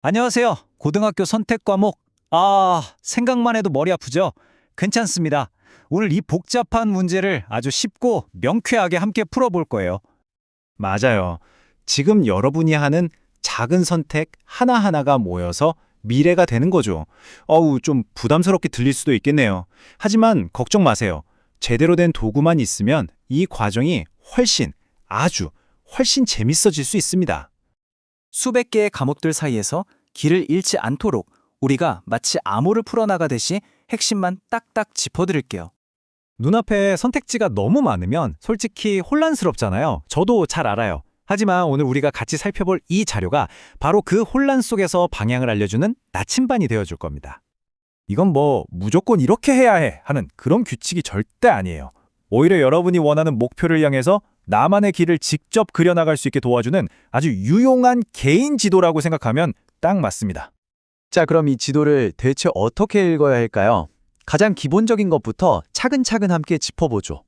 안녕하세요. 고등학교 선택 과목. 생각만 해도 머리 아프죠? 괜찮습니다. 오늘 이 복잡한 문제를 아주 쉽고 명쾌하게 함께 풀어볼 거예요. 맞아요. 지금 여러분이 하는 작은 선택 하나하나가 모여서 미래가 되는 거죠. 좀 부담스럽게 들릴 수도 있겠네요. 하지만 걱정 마세요. 제대로 된 도구만 있으면 이 과정이 훨씬 재밌어질 수 있습니다. 수백 개의 과목들 사이에서 길을 잃지 않도록 우리가 마치 암호를 풀어나가듯이 핵심만 딱딱 짚어드릴게요. 눈앞에 선택지가 너무 많으면 솔직히 혼란스럽잖아요. 저도 잘 알아요. 하지만 오늘 우리가 같이 살펴볼 이 자료가 바로 그 혼란 속에서 방향을 알려주는 나침반이 되어줄 겁니다. 이건 무조건 이렇게 해야 해 하는 그런 규칙이 절대 아니에요. 오히려 여러분이 원하는 목표를 향해서 나만의 길을 직접 그려나갈 수 있게 도와주는 아주 유용한 개인 지도라고 생각하면 딱 맞습니다. 자, 그럼 이 지도를 대체 어떻게 읽어야 할까요? 가장 기본적인 것부터 차근차근 함께 짚어보죠.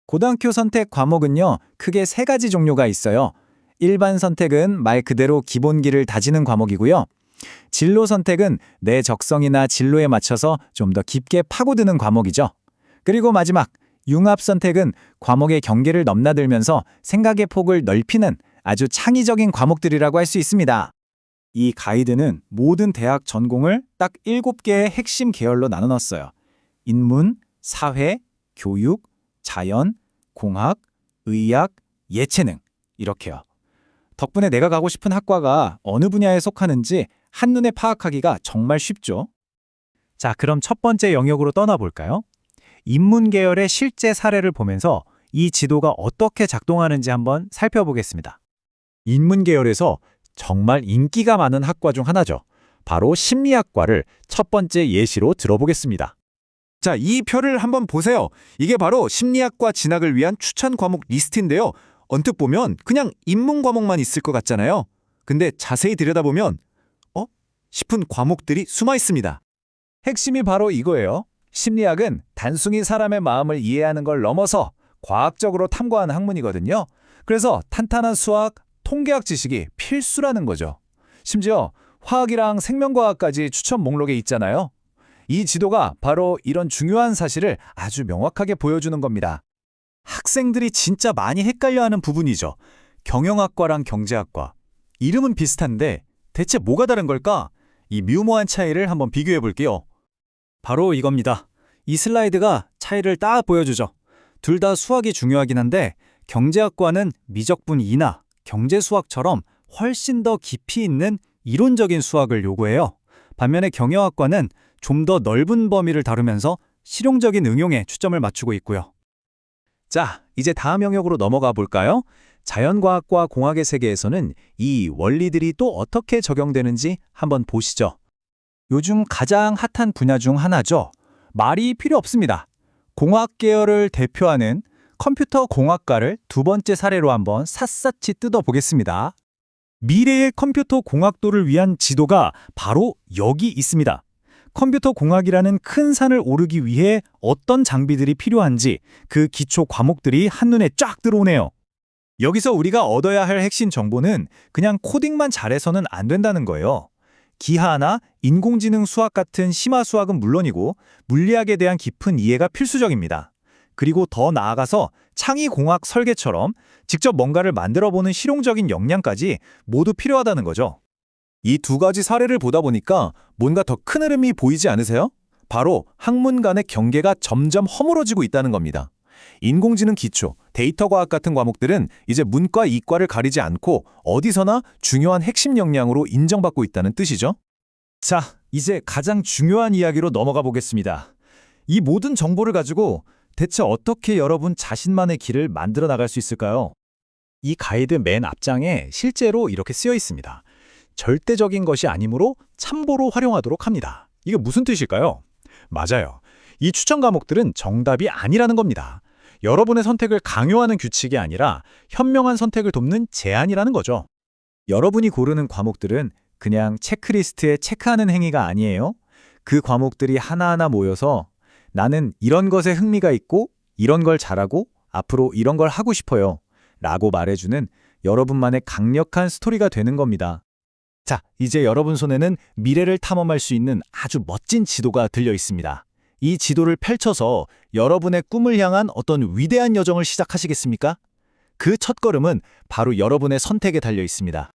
고등학교 선택 과목은요, 크게 세 가지 종류가 있어요. 일반 선택은 말 그대로 기본 길을 다지는 과목이고요. 진로 선택은 내 적성이나 진로에 맞춰서 좀 더 깊게 파고드는 과목이죠. 그리고 마지막, 융합 선택은 과목의 경계를 넘나들면서 생각의 폭을 넓히는 아주 창의적인 과목들이라고 할 수 있습니다. 이 가이드는 모든 대학 전공을 딱 7개의 핵심 계열로 나눠놨어요. 인문, 사회, 교육, 자연, 공학, 의학, 예체능 이렇게요. 덕분에 내가 가고 싶은 학과가 어느 분야에 속하는지 한눈에 파악하기가 정말 쉽죠. 자, 그럼 첫 번째 영역으로 떠나볼까요? 인문 계열의 실제 사례를 보면서 이 지도가 어떻게 작동하는지 한번 살펴보겠습니다. 인문 계열에서 정말 인기가 많은 학과 중 하나죠. 바로 심리학과를 첫 번째 예시로 들어보겠습니다. 자, 이 표를 한번 보세요. 이게 바로 심리학과 진학을 위한 추천 과목 리스트인데요. 언뜻 보면 그냥 인문 과목만 있을 것 같잖아요. 근데 자세히 들여다보면 싶은 과목들이 숨어 있습니다. 핵심이 바로 이거예요. 심리학은 단순히 사람의 마음을 이해하는 걸 넘어서 과학적으로 탐구하는 학문이거든요. 그래서 탄탄한 수학, 통계학 지식이 필수라는 거죠. 심지어 화학이랑 생명과학까지 추천 목록에 있잖아요. 이 지도가 바로 이런 중요한 사실을 아주 명확하게 보여주는 겁니다. 학생들이 진짜 많이 헷갈려하는 부분이죠. 경영학과랑 경제학과. 이름은 비슷한데 대체 뭐가 다른 걸까? 이 미묘한 차이를 한번 비교해 볼게요. 바로 이겁니다. 이 슬라이드가 차이를 딱 보여주죠. 둘 다 수학이 중요하긴 한데 경제학과는 미적분 2나 경제수학처럼 훨씬 더 깊이 있는 이론적인 수학을 요구해요. 반면에 경영학과는 좀 더 넓은 범위를 다루면서 실용적인 응용에 초점을 맞추고 있고요. 자, 이제 다음 영역으로 넘어가 볼까요? 자연과학과 공학의 세계에서는 이 원리들이 또 어떻게 적용되는지 한번 보시죠. 요즘 가장 핫한 분야 중 하나죠. 말이 필요 없습니다. 공학 계열을 대표하는 컴퓨터 공학과를 두 번째 사례로 한번 샅샅이 뜯어보겠습니다. 미래의 컴퓨터 공학도를 위한 지도가 바로 여기 있습니다. 컴퓨터 공학이라는 큰 산을 오르기 위해 어떤 장비들이 필요한지 그 기초 과목들이 한눈에 쫙 들어오네요. 여기서 우리가 얻어야 할 핵심 정보는 그냥 코딩만 잘해서는 안 된다는 거예요. 기하나 인공지능 수학 같은 심화 수학은 물론이고 물리학에 대한 깊은 이해가 필수적입니다. 그리고 더 나아가서 창의공학 설계처럼 직접 뭔가를 만들어보는 실용적인 역량까지 모두 필요하다는 거죠. 이 두 가지 사례를 보다 보니까 뭔가 더 큰 흐름이 보이지 않으세요? 바로 학문 간의 경계가 점점 허물어지고 있다는 겁니다. 인공지능 기초, 데이터과학 같은 과목들은 이제 문과, 이과를 가리지 않고 어디서나 중요한 핵심 역량으로 인정받고 있다는 뜻이죠. 자, 이제 가장 중요한 이야기로 넘어가 보겠습니다. 이 모든 정보를 가지고 대체 어떻게 여러분 자신만의 길을 만들어 나갈 수 있을까요? 이 가이드 맨 앞장에 실제로 이렇게 쓰여 있습니다. 절대적인 것이 아니므로 참고로 활용하도록 합니다. 이게 무슨 뜻일까요? 맞아요. 이 추천 과목들은 정답이 아니라는 겁니다. 여러분의 선택을 강요하는 규칙이 아니라 현명한 선택을 돕는 제안이라는 거죠. 여러분이 고르는 과목들은 그냥 체크리스트에 체크하는 행위가 아니에요. 그 과목들이 하나하나 모여서 나는 이런 것에 흥미가 있고 이런 걸 잘하고 앞으로 이런 걸 하고 싶어요 라고 말해주는 여러분만의 강력한 스토리가 되는 겁니다. 자, 이제 여러분 손에는 미래를 탐험할 수 있는 아주 멋진 지도가 들려 있습니다. 이 지도를 펼쳐서 여러분의 꿈을 향한 어떤 위대한 여정을 시작하시겠습니까? 그 첫걸음은 바로 여러분의 선택에 달려 있습니다.